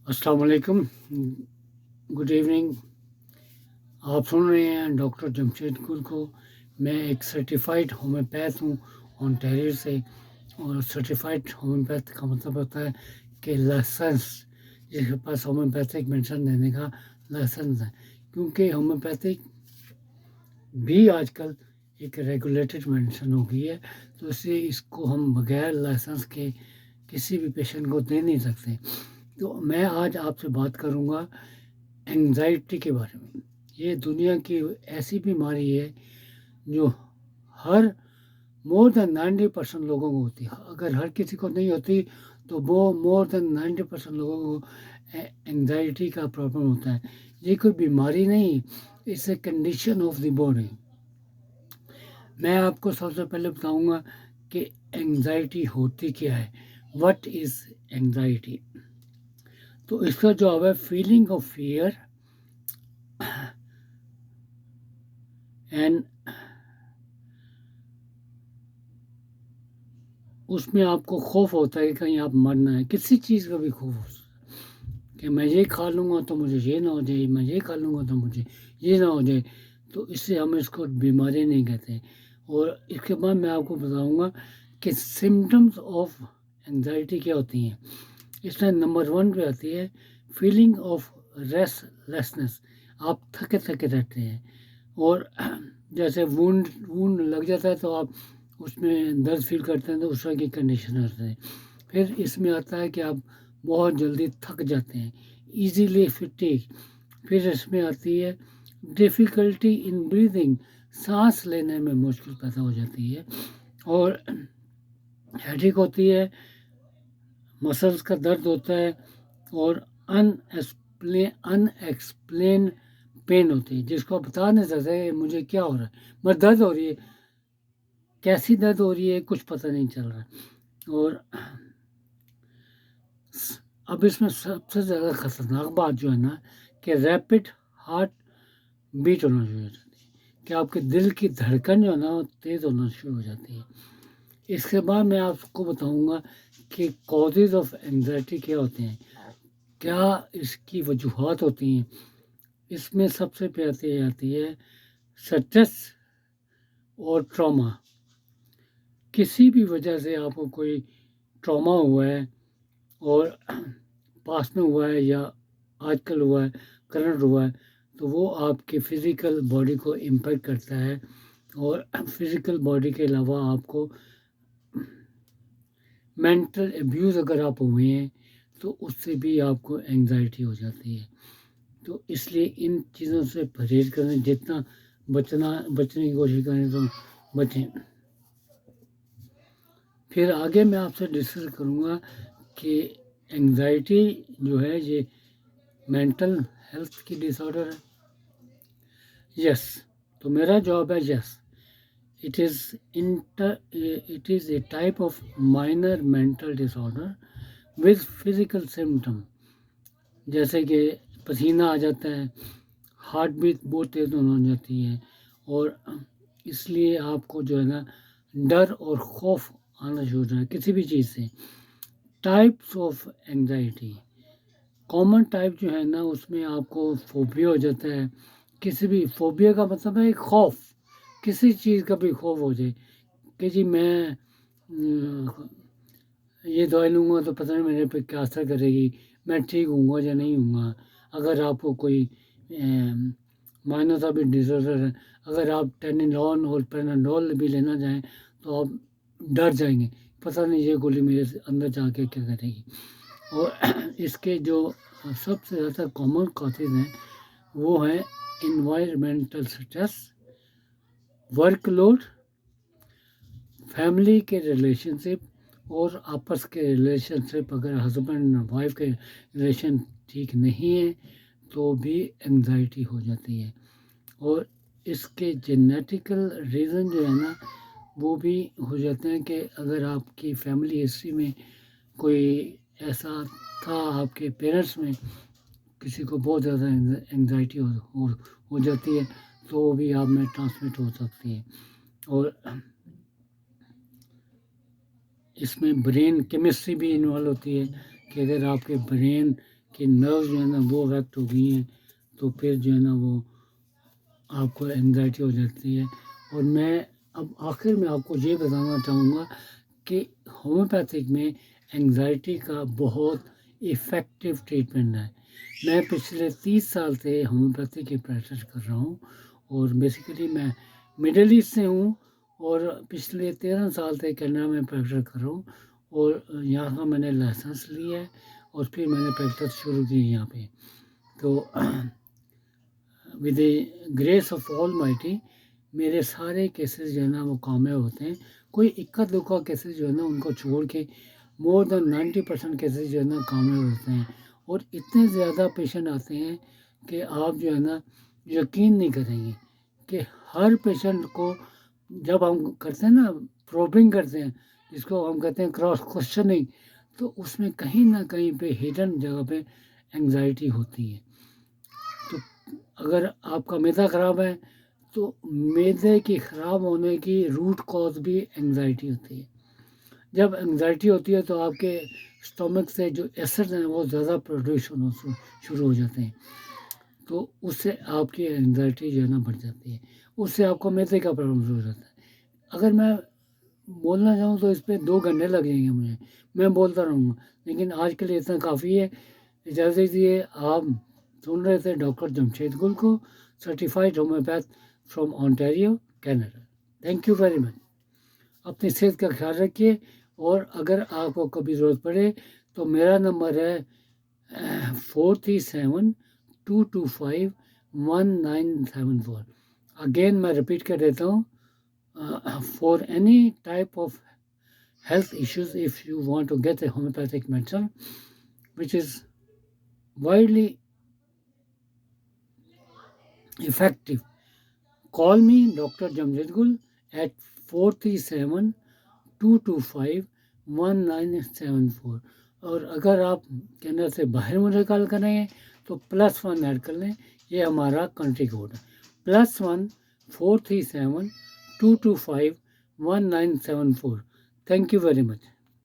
अस्सलाम वालेकुम, good evening. आप सुन रहे हैं डॉक्टर जमशेद गुल को। मैं एक सर्टिफाइड होम्योपैथ हूँ ओंटारियो से। और सर्टिफाइड होम्योपैथ का मतलब होता है कि लाइसेंस, जिसके पास होम्योपैथिक मेडिसिन देने का लाइसेंस है। क्योंकि होम्योपैथिक भी आजकल एक रेगुलेटेड मेडिसिन हो गई है, तो इसलिए इसको हम बगैर लाइसेंस के किसी भी पेशेंट को दे नहीं सकते। तो मैं आज आपसे बात करूँगा एंग्जाइटी के बारे में। ये दुनिया की ऐसी बीमारी है जो हर मोर देन 90% लोगों को होती है। अगर हर किसी को नहीं होती तो वो मोर देन 90% लोगों को एंग्जाइटी का प्रॉब्लम होता है। ये कोई बीमारी नहीं, it's a condition of the body. मैं आपको सबसे पहले बताऊंगा कि एंग्जाइटी होती क्या है। What is anxiety? तो इसका जवाब है फीलिंग ऑफ फियर एंड उसमें आपको खौफ होता है कि कहीं आप मरना है, किसी चीज़ का भी खौफ होता है कि मैं ये खा लूँगा तो मुझे ये ना हो जाए, मैं ये खा लूँगा तो मुझे ये ना हो जाए। तो इससे हम इसको बीमारी नहीं कहते। और इसके बाद मैं आपको बताऊँगा कि सिम्टम्स ऑफ एंग्जाइटी क्या होती हैं। इसमें नंबर 1 पे आती है फीलिंग ऑफ रेस्टलेसनेस। आप थके थके रहते हैं। और जैसे वुंड वुंड लग जाता है तो आप उसमें दर्द फील करते हैं, तो उस तरह की कंडीशन होती है। फिर इसमें आता है कि आप बहुत जल्दी थक जाते हैं, इजीली फटीग। फिर इसमें आती है डिफ़िकल्टी इन ब्रीदिंग, सांस लेने में मुश्किल पैदा हो जाती है। और हेडेक होती है, मसल्स का दर्द होता है। और अनएक्सप्लेन पेन होती है, जिसको आप बता नहीं सकते मुझे क्या हो रहा है, बस दर्द हो रही है। कैसी दर्द हो रही है कुछ पता नहीं चल रहा है। और अब इसमें सबसे ज़्यादा खतरनाक बात जो है ना, कि रैपिड हार्ट बीट होना शुरू हो जाती है, कि आपके दिल की धड़कन जो है ना वो तेज़ होना शुरू हो जाती है। इसके बाद मैं आपको बताऊंगा कि कॉजेज़ ऑफ एंग्जाइटी क्या होते हैं, क्या इसकी वजूहात होती हैं। इसमें सबसे पहले आती है स्ट्रेस और ट्रॉमा। किसी भी वजह से आपको कोई ट्रॉमा हुआ है, और पास्ट में हुआ है या आजकल हुआ है, करंट हुआ है, तो वो आपके फिज़िकल बॉडी को इम्पैक्ट करता है। और फिज़िकल बॉडी के अलावा आपको मेंटल एब्यूज़ अगर आप हुए हैं तो उससे भी आपको एंग्जाइटी हो जाती है। तो इसलिए इन चीज़ों से परहेज़ करें, जितना बचने की कोशिश करें तो बचें। फिर आगे मैं आपसे डिस्कस करूँगा कि एंग्जाइटी जो है ये मेंटल हेल्थ की डिसऑर्डर है। यस, तो मेरा जवाब है yes. It is a type of minor mental disorder with physical symptom, जैसे कि पसीना आ जाता है, हार्ट बीट बहुत तेज़ होने लग जाती है। और इसलिए आपको जो है ना डर और खौफ आना शुरू हो जाता है किसी भी चीज़ से। Types of anxiety, common type जो है ना उसमें आपको फोबिया हो जाता है। किसी भी फोबिया का मतलब है खौफ, किसी चीज़ का भी खौफ हो जाए कि जी मैं ये दवाई लूँगा तो पता नहीं मेरे पे क्या असर करेगी, मैं ठीक हूँगा या नहीं हूँगा। अगर आपको कोई माइनर सा भी डिसऑर्डर है, अगर आप टेनिलॉन और पैनाडोल भी लेना चाहें तो आप डर जाएंगे, पता नहीं ये गोली मेरे अंदर जाके क्या करेगी। और इसके जो सबसे ज़्यादा कॉमन कॉजेज़ हैं वो हैं इन्वायरमेंटल स्ट्रेस, वर्कलोड, फैमिली के रिलेशनशिप और आपस के रिलेशनशिप। अगर हस्बैंड वाइफ के रिलेशन ठीक नहीं है तो भी एंग्जाइटी हो जाती है। और इसके जेनेटिकल रीज़न जो है ना वो भी हो जाते हैं, कि अगर आपकी फैमिली हिस्ट्री में कोई ऐसा था, आपके पेरेंट्स में किसी को बहुत ज़्यादा एंग्जाइटी हो जाती है तो वो भी आप में ट्रांसमिट हो सकती है। और इसमें ब्रेन केमिस्ट्री भी इन्वॉल्व होती है, कि अगर आपके ब्रेन कि नर्व जो है ना वो अफेक्ट हो गई हैं, तो फिर जो है ना वो आपको एंग्जाइटी हो जाती है। और मैं अब आखिर में आपको ये बताना चाहूँगा कि होम्योपैथिक में एंग्जाइटी का बहुत इफ़ेक्टिव ट्रीटमेंट है। मैं पिछले 30 साल से होम्योपैथी की प्रैक्टिस कर रहा हूँ और बेसिकली मैं मिडल ईस्ट से हूँ और पिछले 13 साल से कनाडा में प्रैक्टिस कर रहा हूँ और यहाँ का मैंने लाइसेंस लिया है और फिर मैंने प्रैक्टिस शुरू की यहाँ पे। तो with the grace of all mighty मेरे सारे केसेस जो है ना वो कामयाब होते हैं। कोई इक्का दुक्का केसेस जो है ना उनको छोड़ के मोर देन 90% केसेस जो है ना कामयाब होते हैं। और इतने ज़्यादा पेशेंट आते हैं कि आप जो है ना यकीन नहीं करेंगे कि हर पेशेंट को जब हम करते हैं ना प्रोबिंग करते हैं, जिसको हम कहते हैं क्रॉस क्वेश्चनिंग, तो उसमें कहीं ना कहीं पे हिडन जगह पे एंग्जाइटी होती है। तो अगर आपका मैदा ख़राब है तो मैदे की ख़राब होने की रूट कॉज भी एंग्जाइटी होती है। जब एंग्जाइटी होती है तो आपके स्टमक से जो एसिड हैं वो ज़्यादा प्रोड्यूस होना शुरू हो जाते हैं, तो उससे आपकी एंग्जाइटी जो है ना बढ़ जाती है, उससे आपको मैदे का प्रॉब्लम शुरू हो जाता है। अगर मैं बोलना चाहूँ तो इस पे 2 घंटे लग जाएंगे मुझे, मैं बोलता रहूँगा, लेकिन आज के लिए इतना काफ़ी है। इजाज़त दीजिए। आप सुन रहे थे डॉक्टर जमशेद गुल को, certified homeopath from Ontario, Canada. Thank you very much. अपनी सेहत का ख्याल रखिए और अगर आपको कभी ज़रूरत पड़े तो मेरा नंबर है 4372251974। अगेन मैं रिपीट कर देता हूँ, for any type of health issues, if you want to get a homeopathic medicine which is widely effective, call me Dr. Jamjed Gul at 437-225-1974। और अगर आप कनाडा से बाहर मुझे कॉल करेंगे तो +1 ऐड कर लें, ये हमारा कंट्री कोड है, +1 437-225-1974। Thank you very much.